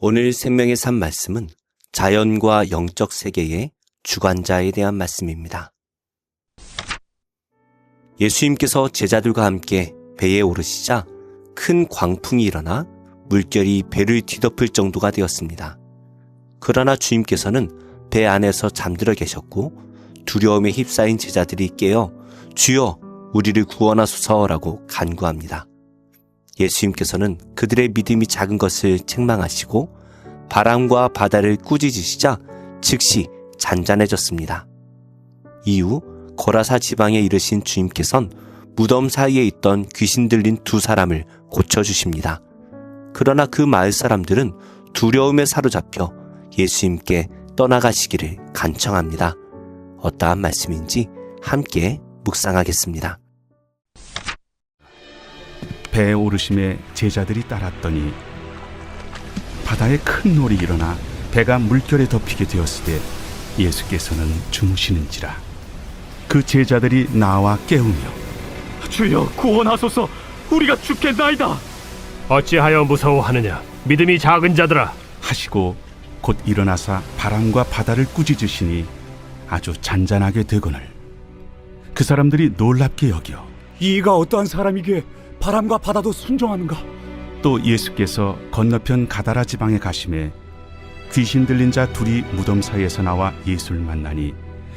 오늘 생명의 산 말씀은 자연과 영적 세계의 주관자에 대한 말씀입니다. 예수님께서 제자들과 함께 배에 오르시자 큰 광풍이 일어나 물결이 배를 뒤덮을 정도가 되었습니다. 그러나 주님께서는 배 안에서 잠들어 계셨고 두려움에 휩싸인 제자들이 깨어 주여 우리를 구원하소서라고 간구합니다. 예수님께서는 그들의 믿음이 작은 것을 책망하시고 바람과 바다를 꾸짖으시자 즉시 잔잔해졌습니다. 이후 거라사 지방에 이르신 주님께선 무덤 사이에 있던 귀신 들린 두 사람을 고쳐주십니다. 그러나 그 마을 사람들은 두려움에 사로잡혀 예수님께 떠나가시기를 간청합니다. 어떠한 말씀인지 함께 묵상하겠습니다. 배에 오르심에 제자들이 따랐더니 바다에 큰 놀이 일어나 배가 물결에 덮이게 되었을 때 예수께서는 주무시는지라. 그 제자들이 나와 깨우며 주여 구원하소서, 우리가 죽겠나이다. 어찌하여 무서워하느냐, 믿음이 작은 자들아. 하시고 곧 일어나사 바람과 바다를 꾸짖으시니 아주 잔잔하게 되거늘 그 사람들이 놀랍게 여겨 이가 어떠한 사람이기에 바람과 바다도 순종하는가? 또 예수께서 건너편 가다라 지방에 가심에 귀신 들린 자 둘이 무덤 사이에서 나와 예수를 만나니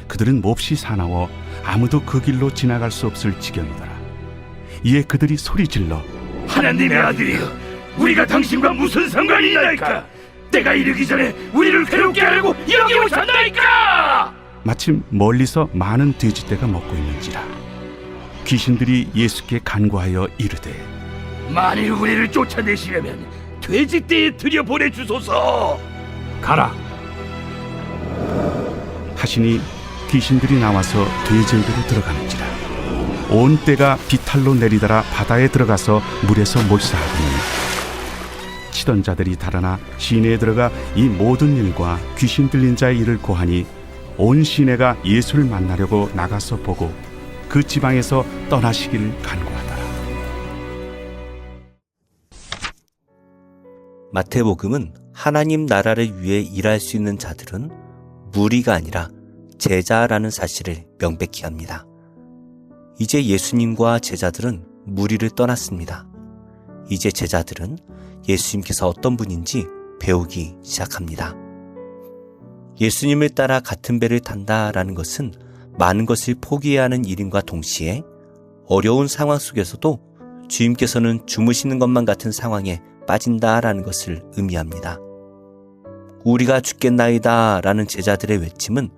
그들은 몹시 사나워 아무도 그 길로 지나갈 수 없을 지경이더라. 이에 그들이 소리질러 하나님의 아들이여, 우리가 당신과 무슨 상관이 있나이까? 때가 이르기 전에 우리를 괴롭게 하려고 여기 오셨나이까? 마침 멀리서 많은 돼지떼가 먹고 있는지라. 귀신들이 예수께 간구하여 이르되 만일 우리를 쫓아내시려면 돼지떼에 들여보내주소서. 가라. 하시니 귀신들이 나와서 돼지에게로 들어가는지라. 온 떼가 비탈로 내리더라 바다에 들어가서 물에서 몰사하더니 치던 자들이 달아나 시내에 들어가 이 모든 일과 귀신 들린 자의 일을 고하니 온 시내가 예수를 만나려고 나가서 보고 그 지방에서 떠나시기를 간구하더라. 마태복음은 하나님 나라를 위해 일할 수 있는 자들은 무리가 아니라 제자라는 사실을 명백히 합니다. 이제 예수님과 제자들은 무리를 떠났습니다. 이제 제자들은 예수님께서 어떤 분인지 배우기 시작합니다. 예수님을 따라 같은 배를 탄다라는 것은 많은 것을 포기해야 하는 일임과 동시에 어려운 상황 속에서도 주님께서는 주무시는 것만 같은 상황에 빠진다라는 것을 의미합니다. 우리가 죽겠나이다 라는 제자들의 외침은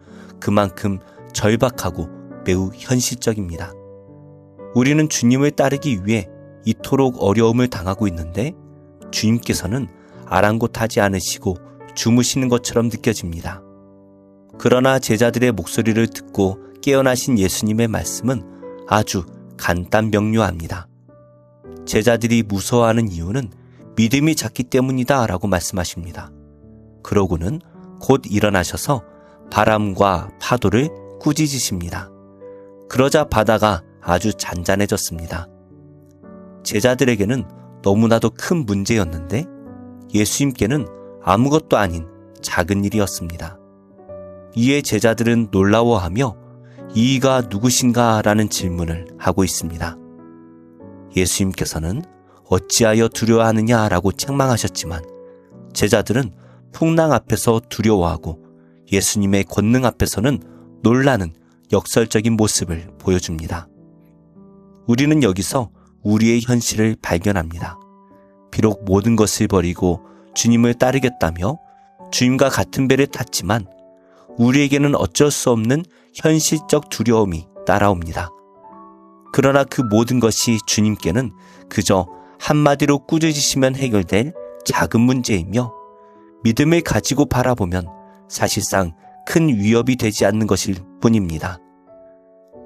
그만큼 절박하고 매우 현실적입니다. 우리는 주님을 따르기 위해 이토록 어려움을 당하고 있는데 주님께서는 아랑곳하지 않으시고 주무시는 것처럼 느껴집니다. 그러나 제자들의 목소리를 듣고 깨어나신 예수님의 말씀은 아주 간단명료합니다. 제자들이 무서워하는 이유는 믿음이 작기 때문이다 라고 말씀하십니다. 그러고는 곧 일어나셔서 바람과 파도를 꾸짖으십니다. 그러자 바다가 아주 잔잔해졌습니다. 제자들에게는 너무나도 큰 문제였는데 예수님께는 아무것도 아닌 작은 일이었습니다. 이에 제자들은 놀라워하며 이가 누구신가 라는 질문을 하고 있습니다. 예수님께서는 어찌하여 두려워하느냐 라고 책망하셨지만 제자들은 풍랑 앞에서 두려워하고 예수님의 권능 앞에서는 놀라는 역설적인 모습을 보여줍니다. 우리는 여기서 우리의 현실을 발견합니다. 비록 모든 것을 버리고 주님을 따르겠다며 주님과 같은 배를 탔지만 우리에게는 어쩔 수 없는 현실적 두려움이 따라옵니다. 그러나 그 모든 것이 주님께는 그저 한마디로 꾸짖으시면 해결될 작은 문제이며 믿음을 가지고 바라보면 사실상 큰 위협이 되지 않는 것일 뿐입니다.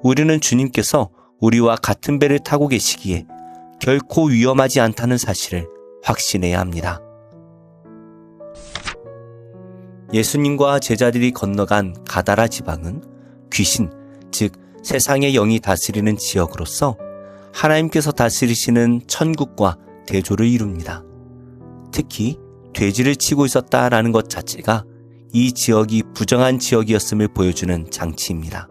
우리는 주님께서 우리와 같은 배를 타고 계시기에 결코 위험하지 않다는 사실을 확신해야 합니다. 예수님과 제자들이 건너간 가다라 지방은 귀신, 즉 세상의 영이 다스리는 지역으로서 하나님께서 다스리시는 천국과 대조를 이룹니다. 특히 돼지를 치고 있었다라는 것 자체가 이 지역이 부정한 지역이었음을 보여주는 장치입니다.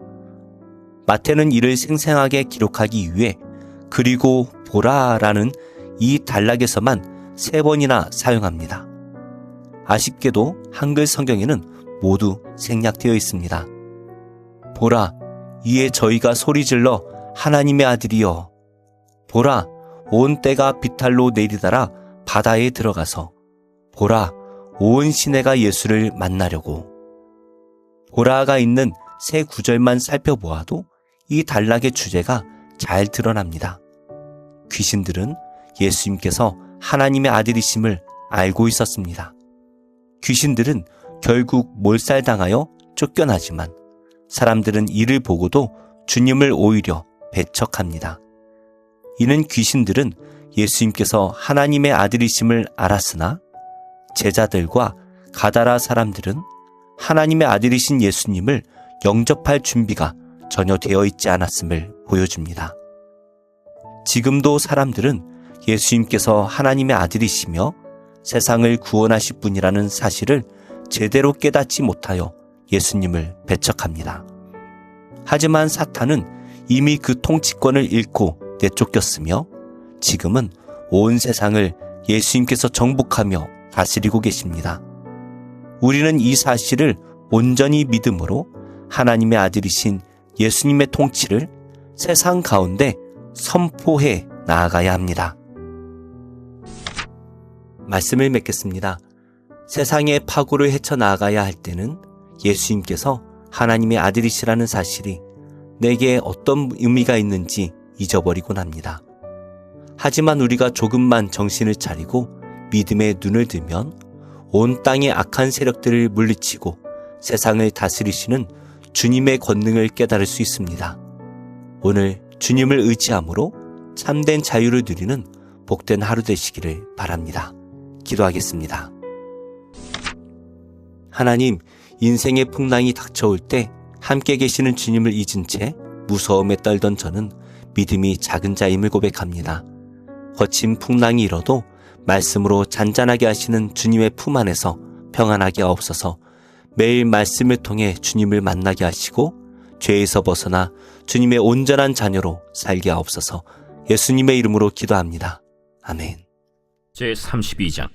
마태는 이를 생생하게 기록하기 위해 그리고 보라라는 이 단락에서만 3번이나 사용합니다. 아쉽게도 한글 성경에는 모두 생략되어 있습니다. 보라, 이에 저희가 소리질러 하나님의 아들이여. 보라, 온 때가 비탈로 내리다라 바다에 들어가서. 보라, 온 시내가 예수를 만나려고. 보라가 있는 세 구절만 살펴보아도 이 단락의 주제가 잘 드러납니다. 귀신들은 예수님께서 하나님의 아들이심을 알고 있었습니다. 귀신들은 결국 몰살당하여 쫓겨나지만 사람들은 이를 보고도 주님을 오히려 배척합니다. 이는 귀신들은 예수님께서 하나님의 아들이심을 알았으나 제자들과 가다라 사람들은 하나님의 아들이신 예수님을 영접할 준비가 전혀 되어 있지 않았음을 보여줍니다. 지금도 사람들은 예수님께서 하나님의 아들이시며 세상을 구원하실 분이라는 사실을 제대로 깨닫지 못하여 예수님을 배척합니다. 하지만 사탄은 이미 그 통치권을 잃고 내쫓겼으며 지금은 온 세상을 예수님께서 정복하며 다스리고 계십니다. 우리는 이 사실을 온전히 믿음으로 하나님의 아들이신 예수님의 통치를 세상 가운데 선포해 나아가야 합니다. 말씀을 맺겠습니다. 세상의 파고를 헤쳐나가야 할 때는 예수님께서 하나님의 아들이시라는 사실이 내게 어떤 의미가 있는지 잊어버리곤 합니다. 하지만 우리가 조금만 정신을 차리고 믿음의 눈을 들면 온 땅의 악한 세력들을 물리치고 세상을 다스리시는 주님의 권능을 깨달을 수 있습니다. 오늘 주님을 의지함으로 참된 자유를 누리는 복된 하루 되시기를 바랍니다. 기도하겠습니다. 하나님, 인생의 풍랑이 닥쳐올 때 함께 계시는 주님을 잊은 채 무서움에 떨던 저는 믿음이 작은 자임을 고백합니다. 거친 풍랑이 일어도 말씀으로 잔잔하게 하시는 주님의 품 안에서 평안하게 하옵소서. 매일 말씀을 통해 주님을 만나게 하시고 죄에서 벗어나 주님의 온전한 자녀로 살게 하옵소서. 예수님의 이름으로 기도합니다. 아멘. 제32장.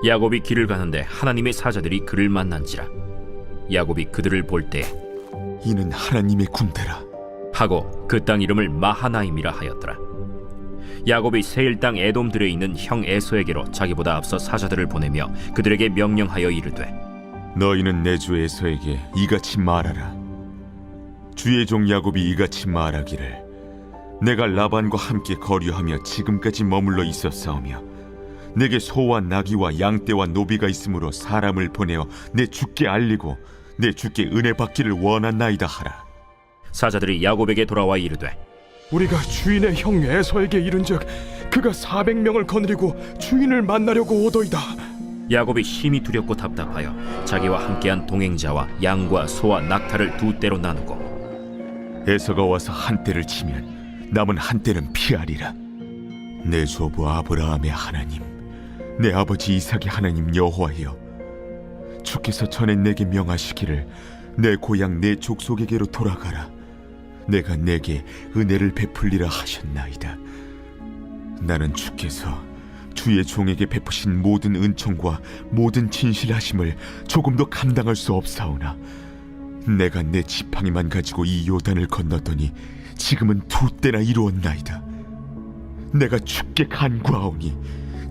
야곱이 길을 가는데 하나님의 사자들이 그를 만난지라. 야곱이 그들을 볼 때 이는 하나님의 군대라 하고 그 땅 이름을 마하나임이라 하였더라. 야곱이 세일 땅 에돔들에 있는 형 에서에게로 자기보다 앞서 사자들을 보내며 그들에게 명령하여 이르되, 너희는 내 주 에서에게 이같이 말하라. 주의 종 야곱이 이같이 말하기를, 내가 라반과 함께 거류하며 지금까지 머물러 있었사오며 내게 소와 나귀와 양떼와 노비가 있으므로 사람을 보내어 내 주께 알리고 내 주께 은혜 받기를 원하나이다 하라. 사자들이 야곱에게 돌아와 이르되, 우리가 주인의 형 에서에게 이른즉 그가 400명을 거느리고 주인을 만나려고 오더이다. 야곱이 심히 두렵고 답답하여 자기와 함께한 동행자와 양과 소와 낙타를 두 떼로 나누고, 에서가 와서 한 떼를 치면 남은 한 떼는 피하리라. 내 조부 아브라함의 하나님, 내 아버지 이삭의 하나님 여호와여, 주께서 전에 내게 명하시기를 내 고향 내 족속에게로 돌아가라. 내가 내게 은혜를 베풀리라 하셨나이다. 나는 주께서 주의 종에게 베푸신 모든 은총과 모든 진실하심을 조금도 감당할 수 없사오나 내가 내 지팡이만 가지고 이 요단을 건넜더니 지금은 2때나 이루었나이다. 내가 주께 간구하오니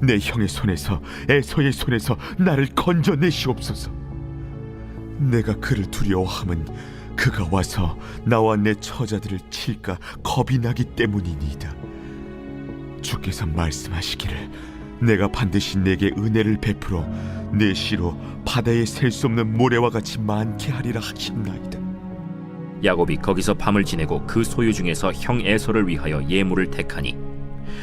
내 형의 손에서 에서의 손에서 나를 건져내시옵소서. 내가 그를 두려워함은 그가 와서 나와 내 처자들을 칠까 겁이 나기 때문이니이다. 주께서 말씀하시기를 내가 반드시 내게 은혜를 베풀어 내 시로 바다에 셀 수 없는 모래와 같이 많게 하리라 하셨나이다. 야곱이 거기서 밤을 지내고 그 소유 중에서 형 에서를 위하여 예물을 택하니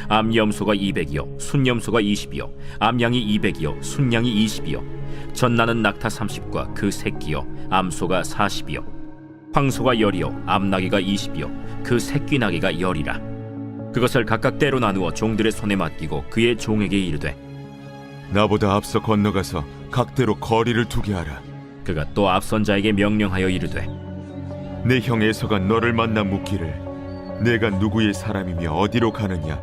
암염소가 200이요 순염소가 20이요 암양이 200이요 순양이 20이요 전나는 낙타 30과 그 새끼요 암소가 40이요 황소가 10이요 암나귀가 20이요 그 새끼 나귀가 10이라. 그것을 각각 때로 나누어 종들의 손에 맡기고 그의 종에게 이르되 나보다 앞서 건너가서 각대로 거리를 두게 하라. 그가 또 앞선 자에게 명령하여 이르되 내 형 에서가 너를 만나 묻기를 내가 누구의 사람이며 어디로 가느냐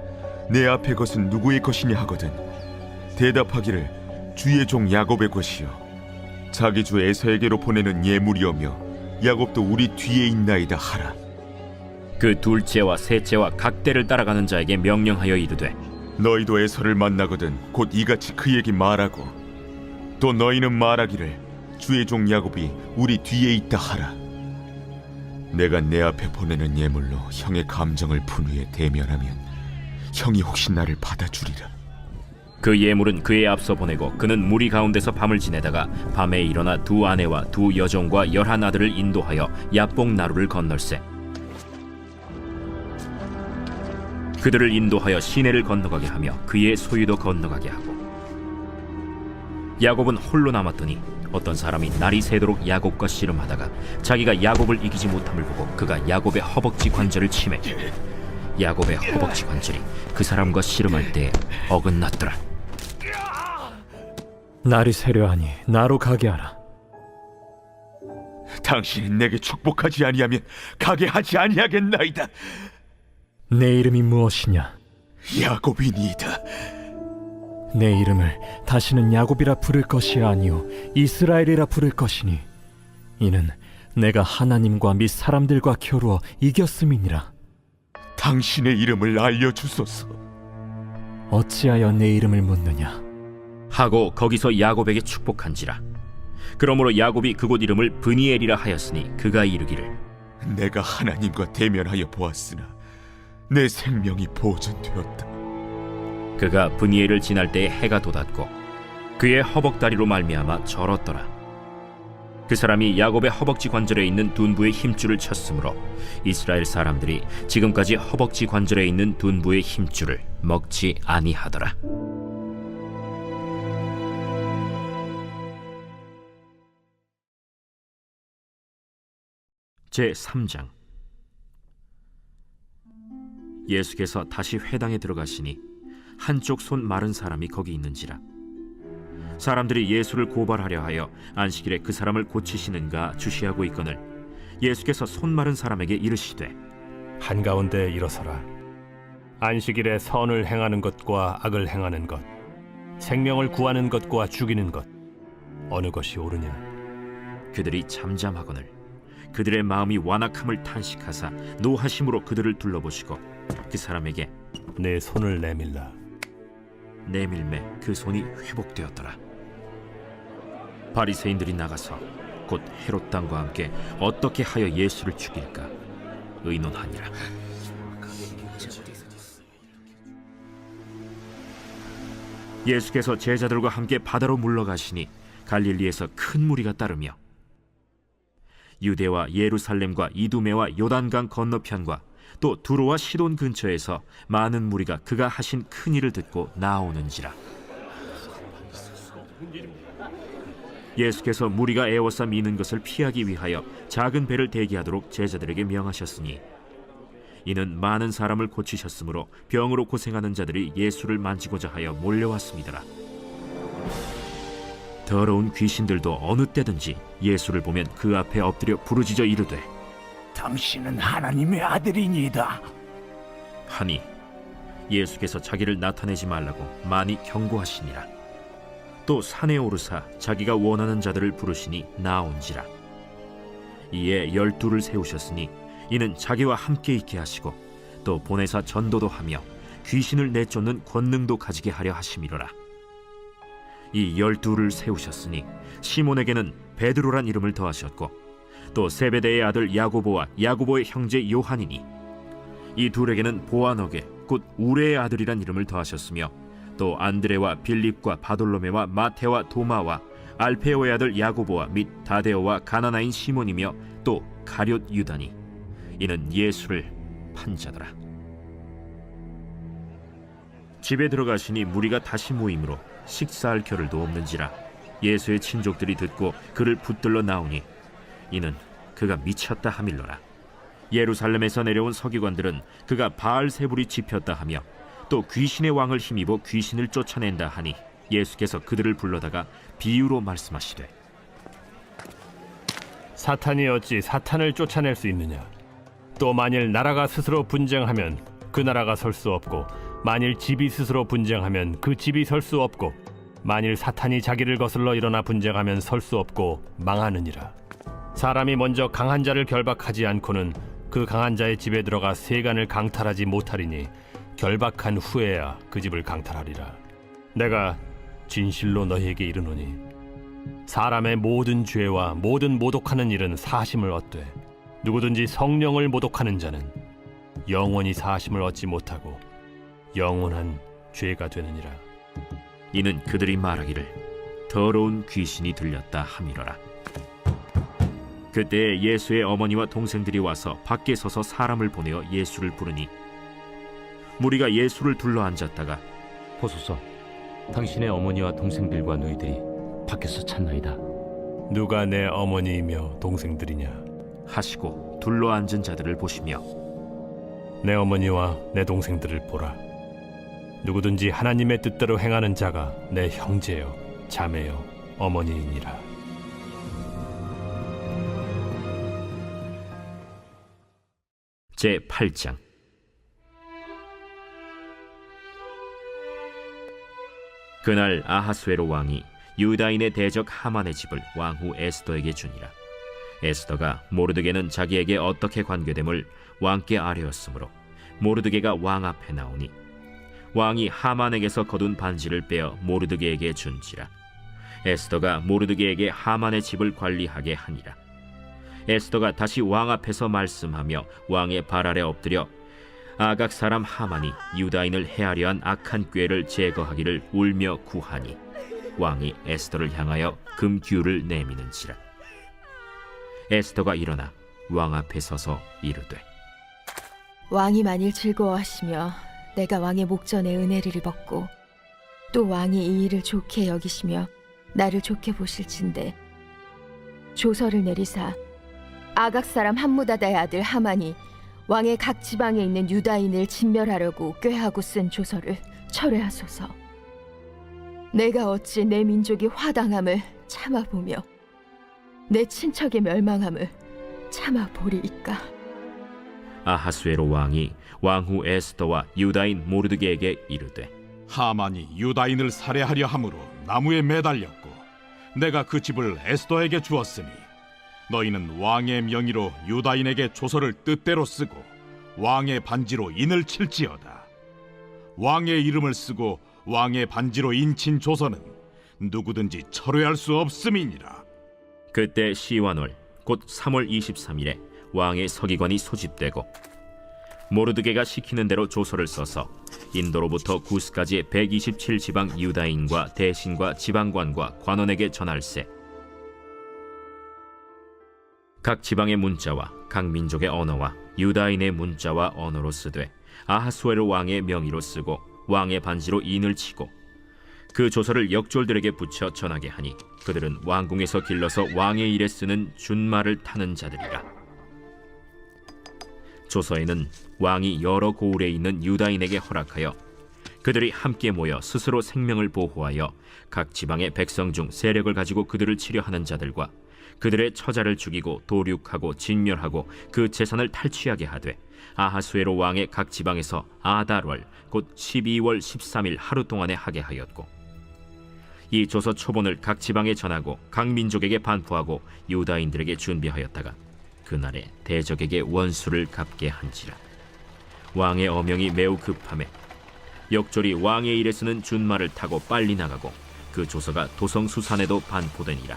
내 앞에 것은 누구의 것이냐 하거든 대답하기를 주의 종 야곱의 것이요 자기 주 에서에게로 보내는 예물이오며 야곱도 우리 뒤에 있나이다 하라. 그 둘째와 셋째와 각대를 따라가는 자에게 명령하여 이르되 너희도 에서를 만나거든 곧 이같이 그에게 말하고 또 너희는 말하기를 주의 종 야곱이 우리 뒤에 있다 하라. 내가 내 앞에 보내는 예물로 형의 감정을 푼 후에 대면하면 형이 혹시 나를 받아주리라. 그 예물은 그의 앞서 보내고 그는 무리 가운데서 밤을 지내다가 밤에 일어나 두 아내와 두 여종과 11 아들을 인도하여 야복 나루를 건널세. 그들을 인도하여 시내를 건너가게 하며 그의 소유도 건너가게 하고 야곱은 홀로 남았더니 어떤 사람이 날이 새도록 야곱과 씨름하다가 자기가 야곱을 이기지 못함을 보고 그가 야곱의 허벅지 관절을 치매 야곱의 허벅지 관절이 그 사람과 씨름할 때에 어긋났더라. 날이 새려하니 나로 가게 하라. 당신이 내게 축복하지 아니하면 가게 하지 아니하겠나이다. 내 이름이 무엇이냐? 야곱이니이다. 내 이름을 다시는 야곱이라 부를 것이 아니요 이스라엘이라 부를 것이니 이는 내가 하나님과 및 사람들과 겨루어 이겼음이니라. 당신의 이름을 알려주소서. 어찌하여 내 이름을 묻느냐? 하고 거기서 야곱에게 축복한지라. 그러므로 야곱이 그곳 이름을 브니엘이라 하였으니 그가 이르기를 내가 하나님과 대면하여 보았으나 내 생명이 보존되었다. 그가 브니엘을 지날 때에 해가 돋았고 그의 허벅다리로 말미암아 절었더라. 그 사람이 야곱의 허벅지 관절에 있는 둔부의 힘줄을 쳤으므로 이스라엘 사람들이 지금까지 허벅지 관절에 있는 둔부의 힘줄을 먹지 아니하더라. 제3장. 예수께서 다시 회당에 들어가시니 한쪽 손 마른 사람이 거기 있는지라. 사람들이 예수를 고발하려 하여 안식일에 그 사람을 고치시는가 주시하고 있거늘 예수께서 손 마른 사람에게 이르시되 한가운데 일어서라. 안식일에 선을 행하는 것과 악을 행하는 것, 생명을 구하는 것과 죽이는 것, 어느 것이 옳으냐? 그들이 잠잠하거늘 그들의 마음이 완악함을 탄식하사 노하심으로 그들을 둘러보시고 그 사람에게 내 손을 내밀라. 내밀매 그 손이 회복되었더라. 바리새인들이 나가서 곧 헤롯 당과 함께 어떻게 하여 예수를 죽일까 의논하니라. 예수께서 제자들과 함께 바다로 물러가시니 갈릴리에서 큰 무리가 따르며 유대와 예루살렘과 이두메와 요단강 건너편과 또 두로와 시돈 근처에서 많은 무리가 그가 하신 큰 일을 듣고 나오는지라. 예수께서 무리가 애워싸 미는 것을 피하기 위하여 작은 배를 대기하도록 제자들에게 명하셨으니 이는 많은 사람을 고치셨으므로 병으로 고생하는 자들이 예수를 만지고자 하여 몰려왔습니다. 더러운 귀신들도 어느 때든지 예수를 보면 그 앞에 엎드려 부르짖어 이르되 당신은 하나님의 아들이니이다 하니 예수께서 자기를 나타내지 말라고 많이 경고하시니라. 또 산에 오르사 자기가 원하는 자들을 부르시니 나온지라. 이에 12를 세우셨으니 이는 자기와 함께 있게 하시고 또 보내사 전도도 하며 귀신을 내쫓는 권능도 가지게 하려 하심이로라. 이 12를 세우셨으니 시몬에게는 베드로란 이름을 더하셨고 또 세베대의 아들 야고보와 야고보의 형제 요한이니 이 둘에게는 보아너게 곧 우레의 아들이란 이름을 더하셨으며 또 안드레와 빌립과 바돌로메와 마테와 도마와 알페오의 아들 야고보와 및 다데오와 가나나인 시몬이며 또 가룟 유다니 이는 예수를 판 자더라. 집에 들어가시니 무리가 다시 모이므로 식사할 겨를도 없는지라. 예수의 친족들이 듣고 그를 붙들러 나오니 이는 그가 미쳤다 하밀러라. 예루살렘에서 내려온 서기관들은 그가 바알세불이 집혔다 하며 또 귀신의 왕을 힘입어 귀신을 쫓아낸다 하니 예수께서 그들을 불러다가 비유로 말씀하시되 사탄이 어찌 사탄을 쫓아낼 수 있느냐? 또 만일 나라가 스스로 분쟁하면 그 나라가 설 수 없고, 만일 집이 스스로 분쟁하면 그 집이 설 수 없고, 만일 사탄이 자기를 거슬러 일어나 분쟁하면 설 수 없고 망하느니라. 사람이 먼저 강한 자를 결박하지 않고는 그 강한 자의 집에 들어가 세간을 강탈하지 못하리니 결박한 후에야 그 집을 강탈하리라. 내가 진실로 너희에게 이르노니 사람의 모든 죄와 모든 모독하는 일은 사심을 얻되 누구든지 성령을 모독하는 자는 영원히 사심을 얻지 못하고 영원한 죄가 되느니라. 이는 그들이 말하기를 더러운 귀신이 들렸다 함이로라. 그때 예수의 어머니와 동생들이 와서 밖에 서서 사람을 보내어 예수를 부르니 무리가 예수를 둘러 앉았다가 보소서, 당신의 어머니와 동생들과 너희들이 밖에서 찾나이다. 누가 내 어머니이며 동생들이냐? 하시고 둘러 앉은 자들을 보시며 내 어머니와 내 동생들을 보라. 누구든지 하나님의 뜻대로 행하는 자가 내 형제요 자매요 어머니이니라. 제8장. 그날 아하수에로 왕이 유다인의 대적 하만의 집을 왕후 에스더에게 주니라. 에스더가 모르드게는 자기에게 어떻게 관계됨을 왕께 아뢰었으므로 모르드게가 왕 앞에 나오니 왕이 하만에게서 거둔 반지를 빼어 모르드게에게 준지라. 에스더가 모르드게에게 하만의 집을 관리하게 하니라. 에스더가 다시 왕 앞에서 말씀하며 왕의 발 아래 엎드려 아각 사람 하만이 유다인을 해하려 한 악한 꾀를 제거하기를 울며 구하니 왕이 에스더를 향하여 금규를 내미는지라. 에스더가 일어나 왕 앞에 서서 이르되 왕이 만일 즐거워하시며 내가 왕의 목전에 은혜를 입었고 또 왕이 이 일을 좋게 여기시며 나를 좋게 보실진대 조서를 내리사 아각 사람 함무다다의 아들 하만이 왕의 각 지방에 있는 유다인을 진멸하려고 꾀하고 쓴 조서를 철회하소서. 내가 어찌 내 민족이 화당함을 참아보며 내 친척의 멸망함을 참아보리이까. 아하수에로 왕이 왕후 에스더와 유다인 모르드게에게 이르되 하만이 유다인을 살해하려 함으로 나무에 매달렸고 내가 그 집을 에스더에게 주었으니 너희는 왕의 명의로 유다인에게 조서를 뜻대로 쓰고 왕의 반지로 인을 칠지어다. 왕의 이름을 쓰고 왕의 반지로 인친 조서는 누구든지 철회할 수 없음이니라. 그때 시완월 곧 3월 23일에 왕의 서기관이 소집되고 모르드게가 시키는 대로 조서를 써서 인도로부터 구스까지 127지방 유다인과 대신과 지방관과 관원에게 전할세. 각 지방의 문자와 각 민족의 언어와 유다인의 문자와 언어로 쓰되 아하수에로 왕의 명의로 쓰고 왕의 반지로 인을 치고 그 조서를 역졸들에게 붙여 전하게 하니 그들은 왕궁에서 길러서 왕의 일에 쓰는 준말을 타는 자들이라. 조서에는 왕이 여러 고을에 있는 유다인에게 허락하여 그들이 함께 모여 스스로 생명을 보호하여 각 지방의 백성 중 세력을 가지고 그들을 치려하는 자들과 그들의 처자를 죽이고 도륙하고 진멸하고 그 재산을 탈취하게 하되 아하수에로 왕의 각 지방에서 아달월 곧 12월 13일 하루 동안에 하게 하였고 이 조서 초본을 각 지방에 전하고 각 민족에게 반포하고 유다인들에게 준비하였다가 그날에 대적에게 원수를 갚게 한지라. 왕의 어명이 매우 급함에 역졸이 왕의 일에 쓰는 준말을 타고 빨리 나가고 그 조서가 도성 수산에도 반포되니라.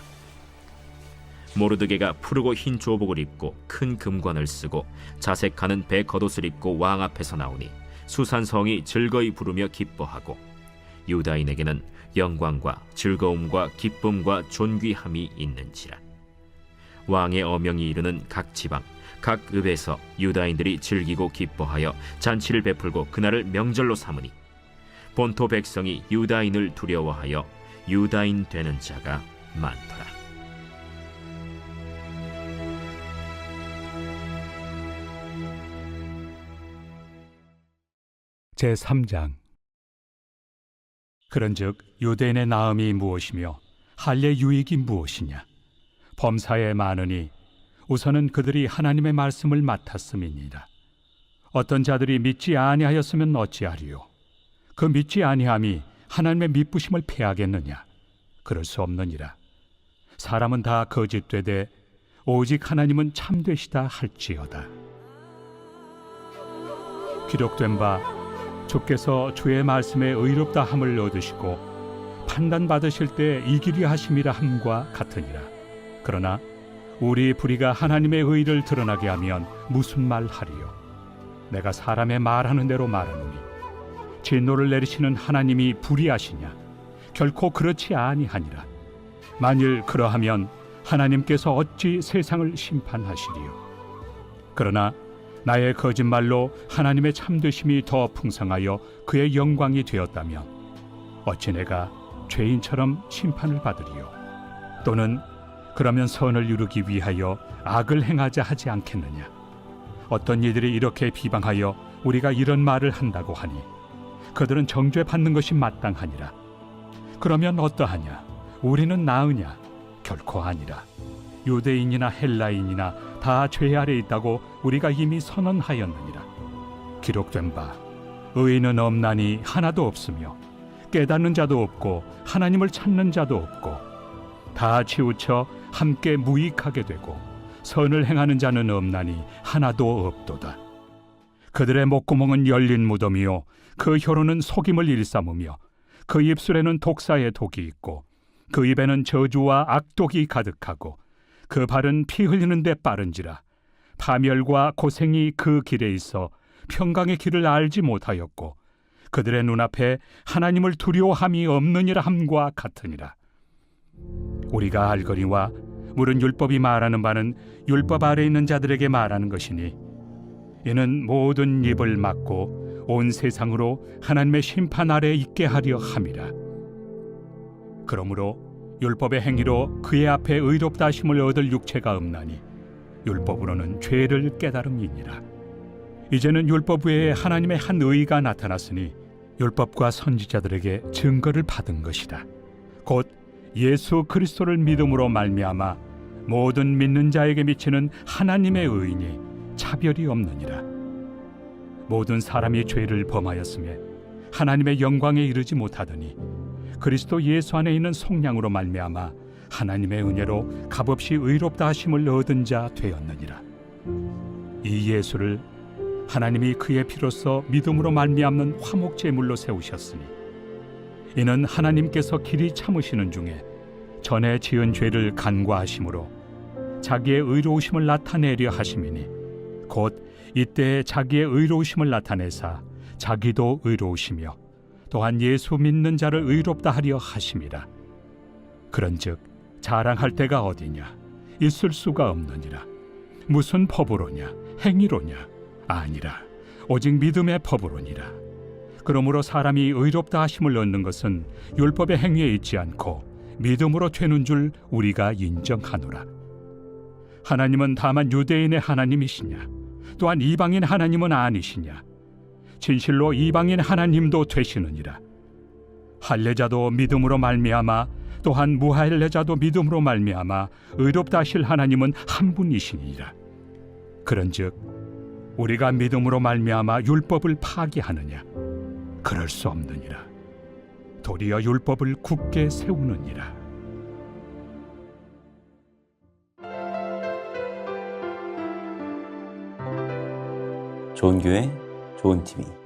모르드게가 푸르고 흰 조복을 입고 큰 금관을 쓰고 자색하는 배 겉옷을 입고 왕 앞에서 나오니 수산성이 즐거이 부르며 기뻐하고 유다인에게는 영광과 즐거움과 기쁨과 존귀함이 있는지라. 왕의 어명이 이르는 각 지방 각 읍에서 유다인들이 즐기고 기뻐하여 잔치를 베풀고 그날을 명절로 삼으니 본토 백성이 유다인을 두려워하여 유다인 되는 자가 많더라. 제3장. 그런즉 유대인의 나음이 무엇이며 할례 유익이 무엇이냐? 범사에 많으니 우선은 그들이 하나님의 말씀을 맡았음이니라. 어떤 자들이 믿지 아니하였으면 어찌하리요? 그 믿지 아니함이 하나님의 미쁘심을 패하겠느냐? 그럴 수 없느니라. 사람은 다 거짓되되 오직 하나님은 참되시다 할지어다. 기록된 바 주께서 주의 말씀에 의롭다 함을 얻으시고 판단받으실 때 이기리 하심이라 함과 같으니라. 그러나 우리 불의가 하나님의 의를 드러나게 하면 무슨 말 하리요? 내가 사람의 말하는 대로 말하노니 진노를 내리시는 하나님이 불의하시냐? 결코 그렇지 아니하니라. 만일 그러하면 하나님께서 어찌 세상을 심판하시리요? 그러나 나의 거짓말로 하나님의 참되심이 더 풍성하여 그의 영광이 되었다면 어찌 내가 죄인처럼 심판을 받으리요? 또는 그러면 선을 이루기 위하여 악을 행하자 하지 않겠느냐? 어떤 이들이 이렇게 비방하여 우리가 이런 말을 한다고 하니 그들은 정죄받는 것이 마땅하니라. 그러면 어떠하냐? 우리는 나으냐? 결코 아니라. 유대인이나 헬라인이나 다 죄 아래 있다고 우리가 이미 선언하였느니라. 기록된 바 의인은 없나니 하나도 없으며 깨닫는 자도 없고 하나님을 찾는 자도 없고 다 치우쳐 함께 무익하게 되고 선을 행하는 자는 없나니 하나도 없도다. 그들의 목구멍은 열린 무덤이요 그 혀로는 속임을 일삼으며 그 입술에는 독사의 독이 있고 그 입에는 저주와 악독이 가득하고 그 발은 피 흘리는 데 빠른지라. 파멸과 고생이 그 길에 있어 평강의 길을 알지 못하였고 그들의 눈앞에 하나님을 두려워함이 없느니라 함과 같으니라. 우리가 알거니와 물은 율법이 말하는 바는 율법 아래 있는 자들에게 말하는 것이니 이는 모든 입을 막고 온 세상으로 하나님의 심판 아래 있게 하려 함이라. 그러므로 율법의 행위로 그의 앞에 의롭다 하심을 얻을 육체가 없나니 율법으로는 죄를 깨달음이니라. 이제는 율법 외에 하나님의 한 의가 나타났으니 율법과 선지자들에게 증거를 받은 것이라. 곧 예수 그리스도를 믿음으로 말미암아 모든 믿는 자에게 미치는 하나님의 의인이 차별이 없느니라. 모든 사람이 죄를 범하였음에 하나님의 영광에 이르지 못하더니 그리스도 예수 안에 있는 속량으로 말미암아 하나님의 은혜로 값없이 의롭다 하심을 얻은 자 되었느니라. 이 예수를 하나님이 그의 피로써 믿음으로 말미암는 화목 제물로 세우셨으니 이는 하나님께서 길이 참으시는 중에 전에 지은 죄를 간과하심으로 자기의 의로우심을 나타내려 하심이니 곧 이때 자기의 의로우심을 나타내사 자기도 의로우시며 또한 예수 믿는 자를 의롭다 하려 하심이라. 그런즉 자랑할 때가 어디냐? 있을 수가 없느니라. 무슨 법으로냐? 행위로냐? 아니라 오직 믿음의 법으로니라. 그러므로 사람이 의롭다 하심을 얻는 것은 율법의 행위에 있지 않고 믿음으로 되는 줄 우리가 인정하노라. 하나님은 다만 유대인의 하나님이시냐? 또한 이방인 하나님은 아니시냐? 진실로 이방인 하나님도 되시느니라. 할례자도 믿음으로 말미암아 또한 무할례자도 믿음으로 말미암아 의롭다 하실 하나님은 한 분이시니라. 그런즉 우리가 믿음으로 말미암아 율법을 파기하느냐? 그럴 수 없느니라. 도리어 율법을 굳게 세우느니라. 좋은 교회, 좋은 TV